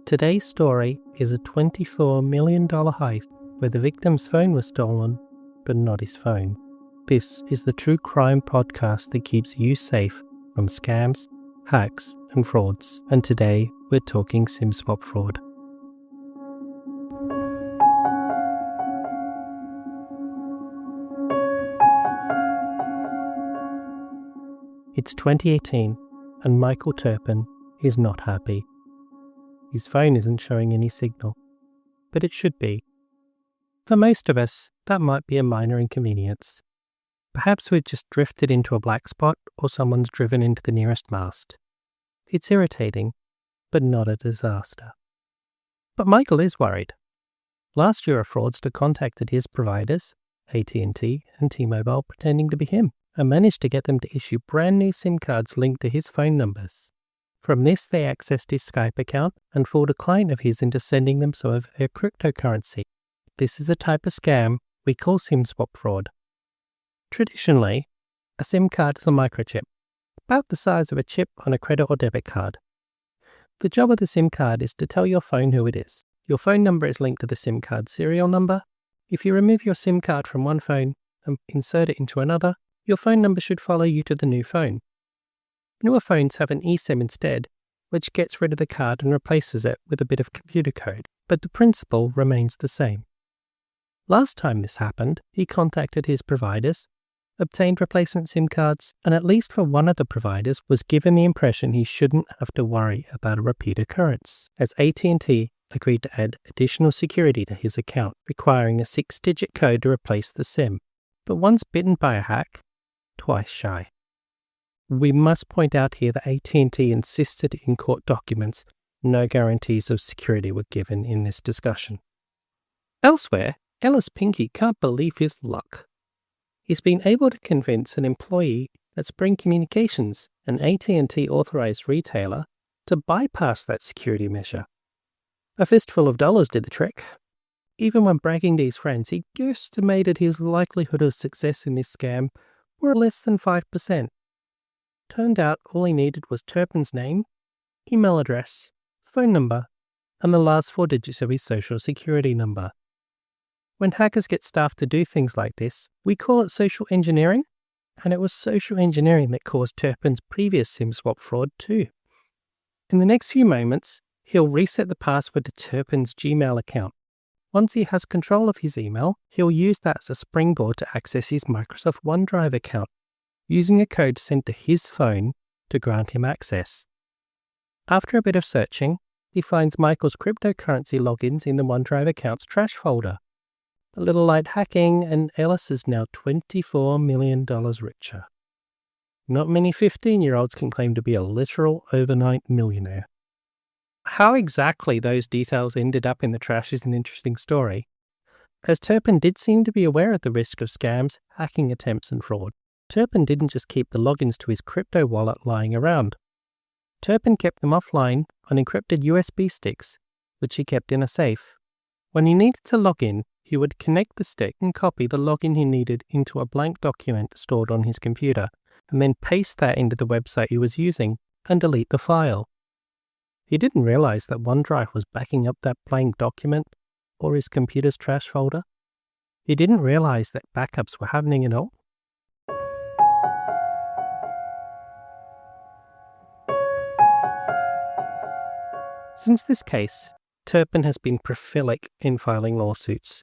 Today's story is a $24 million heist where the victim's phone was stolen, but not his phone. This is the true crime podcast that keeps you safe from scams, hacks, and frauds. And today we're talking SIM swap fraud. It's 2018 and Michael Terpin is not happy. His phone isn't showing any signal, but it should be. For most of us, that might be a minor inconvenience. Perhaps we've just drifted into a black spot or someone's driven into the nearest mast. It's irritating, but not a disaster. But Michael is worried. Last year a fraudster contacted his providers, AT&T and T-Mobile, pretending to be him, and managed to get them to issue brand new SIM cards linked to his phone numbers. From this, they accessed his Skype account and fooled a client of his into sending them some of their cryptocurrency. This is a type of scam we call SIM swap fraud. Traditionally, a SIM card is a microchip, about the size of a chip on a credit or debit card. The job of the SIM card is to tell your phone who it is. Your phone number is linked to the SIM card serial number. If you remove your SIM card from one phone and insert it into another, your phone number should follow you to the new phone. Newer phones have an eSIM instead, which gets rid of the card and replaces it with a bit of computer code, but the principle remains the same. Last time this happened, he contacted his providers, obtained replacement SIM cards, and at least for one of the providers was given the impression he shouldn't have to worry about a repeat occurrence, as AT&T agreed to add additional security to his account, requiring a 6-digit code to replace the SIM. But once bitten by a hack, twice shy. We must point out here that AT&T insisted in court documents no guarantees of security were given in this discussion. Elsewhere, Ellis Pinky can't believe his luck. He's been able to convince an employee at Spring Communications, an AT&T authorized retailer, to bypass that security measure. A fistful of dollars did the trick. Even when bragging to his friends, he guesstimated his likelihood of success in this scam were less than 5%. Turned out all he needed was Turpin's name, email address, phone number, and the last 4 digits of his social security number. When hackers get staff to do things like this, we call it social engineering, and it was social engineering that caused Turpin's previous SIM swap fraud too. In the next few moments, he'll reset the password to Turpin's Gmail account. Once he has control of his email, he'll use that as a springboard to access his Microsoft OneDrive account, using a code sent to his phone to grant him access. After a bit of searching, he finds Michael's cryptocurrency logins in the OneDrive account's trash folder. A little light hacking, and Ellis is now $24 million richer. Not many 15-year-olds can claim to be a literal overnight millionaire. How exactly those details ended up in the trash is an interesting story, as Turpin did seem to be aware of the risk of scams, hacking attempts, and fraud. Turpin didn't just keep the logins to his crypto wallet lying around. Turpin kept them offline on encrypted USB sticks, which he kept in a safe. When he needed to log in, he would connect the stick and copy the login he needed into a blank document stored on his computer, and then paste that into the website he was using and delete the file. He didn't realize that OneDrive was backing up that blank document or his computer's trash folder. He didn't realize that backups were happening at all. Since this case, Turpin has been prolific in filing lawsuits.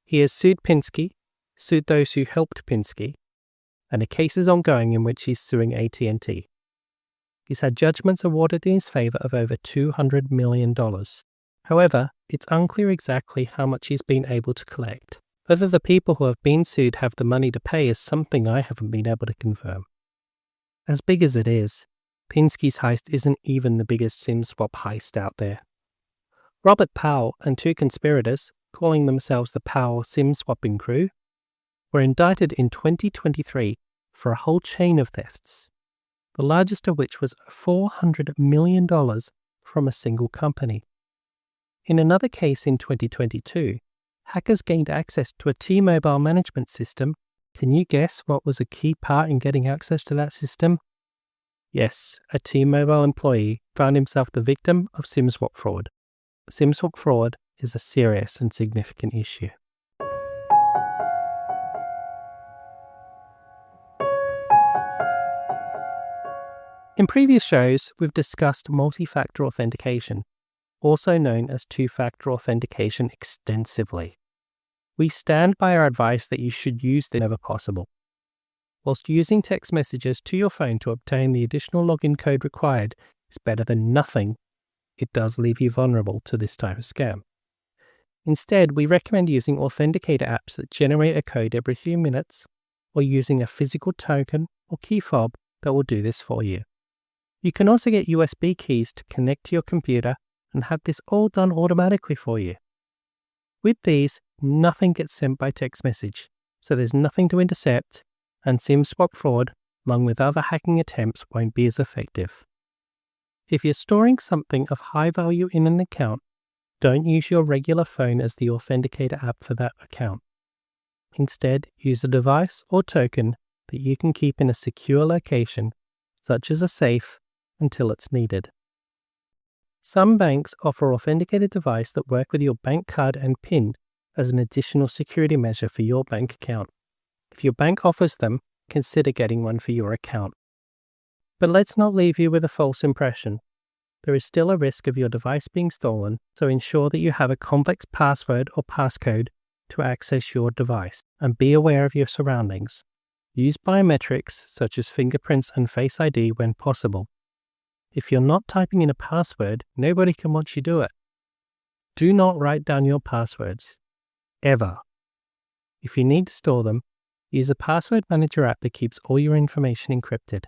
He has sued Pinsky, sued those who helped Pinsky, and a case is ongoing in which he's suing AT&T. He's had judgments awarded in his favor of over $200 million. However, it's unclear exactly how much he's been able to collect. Whether the people who have been sued have the money to pay is something I haven't been able to confirm. As big as it is, Pinsky's heist isn't even the biggest SIM swap heist out there. Robert Powell and 2 conspirators, calling themselves the Powell SIM swapping crew, were indicted in 2023 for a whole chain of thefts, the largest of which was $400 million from a single company. In another case in 2022, hackers gained access to a T-Mobile management system. Can you guess what was a key part in getting access to that system? Yes, a T-Mobile employee found himself the victim of SIM swap fraud. SIM swap fraud is a serious and significant issue. In previous shows, we've discussed multi-factor authentication, also known as two-factor authentication, extensively. We stand by our advice that you should use this whenever possible. Whilst using text messages to your phone to obtain the additional login code required is better than nothing, it does leave you vulnerable to this type of scam. Instead, we recommend using authenticator apps that generate a code every few minutes, or using a physical token or key fob that will do this for you. You can also get USB keys to connect to your computer and have this all done automatically for you. With these, nothing gets sent by text message, so there's nothing to intercept, and SIM swap fraud, along with other hacking attempts, won't be as effective. If you're storing something of high value in an account, don't use your regular phone as the authenticator app for that account. Instead, use a device or token that you can keep in a secure location, such as a safe, until it's needed. Some banks offer authenticated devices that work with your bank card and PIN as an additional security measure for your bank account. If your bank offers them, consider getting one for your account. But let's not leave you with a false impression. There is still a risk of your device being stolen, so ensure that you have a complex password or passcode to access your device, and be aware of your surroundings. Use biometrics such as fingerprints and Face ID when possible. If you're not typing in a password, nobody can watch you do it. Do not write down your passwords. Ever. If you need to store them, use a password manager app that keeps all your information encrypted.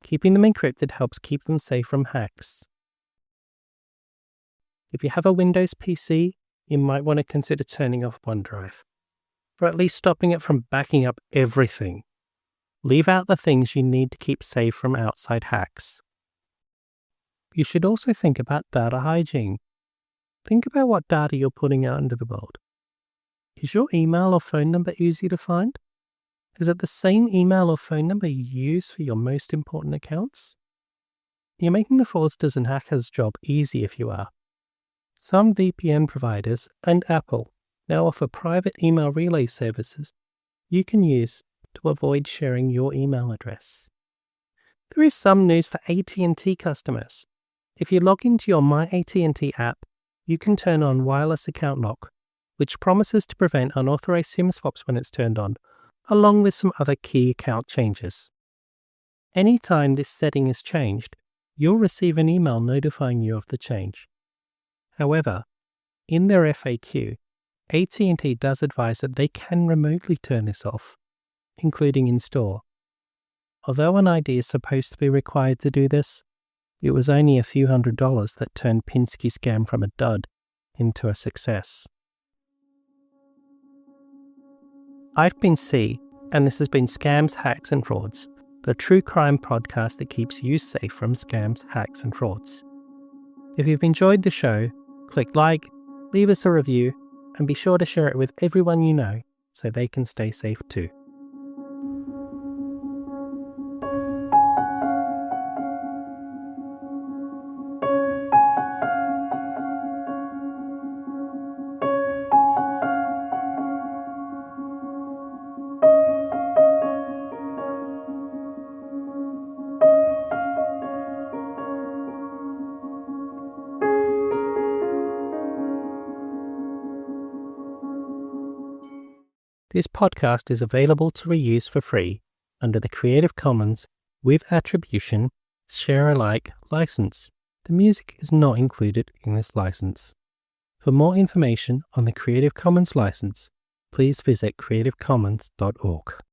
Keeping them encrypted helps keep them safe from hacks. If you have a Windows PC, you might want to consider turning off OneDrive, or at least stopping it from backing up everything. Leave out the things you need to keep safe from outside hacks. You should also think about data hygiene. Think about what data you're putting out into the world. Is your email or phone number easy to find? Is it the same email or phone number you use for your most important accounts? You're making the fraudsters and hackers' job easy if you are. Some VPN providers and Apple now offer private email relay services you can use to avoid sharing your email address. There is some news for AT&T customers. If you log into your My AT&T app, you can turn on wireless account lock, which promises to prevent unauthorized SIM swaps when it's turned on, along with some other key account changes. Anytime this setting is changed, you'll receive an email notifying you of the change. However, in their FAQ, AT&T does advise that they can remotely turn this off, including in store. Although an ID is supposed to be required to do this, it was only a few $100s that turned Pinsky scam from a dud into a success. I've been C, and this has been Scams, Hacks and Frauds, the true crime podcast that keeps you safe from scams, hacks and frauds. If you've enjoyed the show, click like, leave us a review, and be sure to share it with everyone you know so they can stay safe too. This podcast is available to reuse for free under the Creative Commons with Attribution Share Alike license. The music is not included in this license. For more information on the Creative Commons license, please visit creativecommons.org.